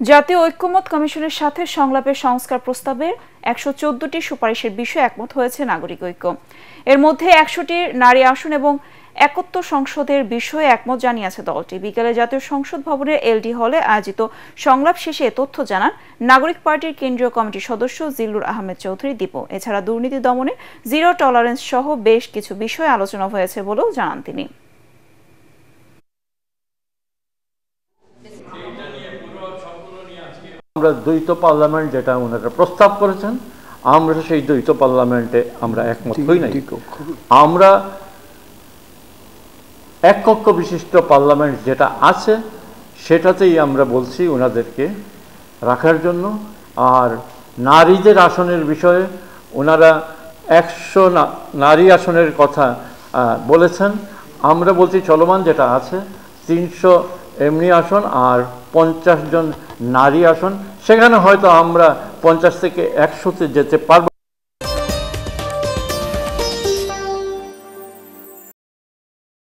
জাতীয় ঐক্যমত কমিশনের সাথে সংলাপের সংস্কার প্রস্তাবের ১১৪টি সুপারিশের বিষয়ে একমত হয়েছে নাগরিক ঐক্য। এর মধ্যে ১০০টির নারী আসন এবং ৭১ সংসদের বিষয়ে একমত জানিয়েছে দলটি। বিকেলে জাতীয় সংসদ ভবনের এলডি হলে আয়োজিত সংলাপ শেষে এ তথ্য জানান নাগরিক পার্টির কেন্দ্রীয় কমিটির সদস্য জিল্লুর আহমেদ চৌধুরী দীপু। এছাড়া দুর্নীতি দমনে জিরো টলারেন্স সহ বেশ কিছু বিষয়ে আলোচনা হয়েছে বলেও জানান তিনি। আমরা দ্বৈত পার্লামেন্ট যেটা ওনারা প্রস্তাব করেছেন, আমরা সেই দ্বৈত পার্লামেন্টে আমরা একমত হই নাই। আমরা এক কক্ষ বিশিষ্ট পার্লামেন্ট যেটা আছে সেটাতেই আমরা বলছি ওনাদেরকে রাখার জন্য। আর নারীদের আসনের বিষয়ে ওনারা ১০০ নারী আসনের কথা বলেছেন। আমরা বলছি চলমান যেটা আছে ৩০০ এমনি আসন আর ৫০ জন নারী আসন, সেখানে হয়তো আমরা ৫০ থেকে ১০০-তে যেতে পারব।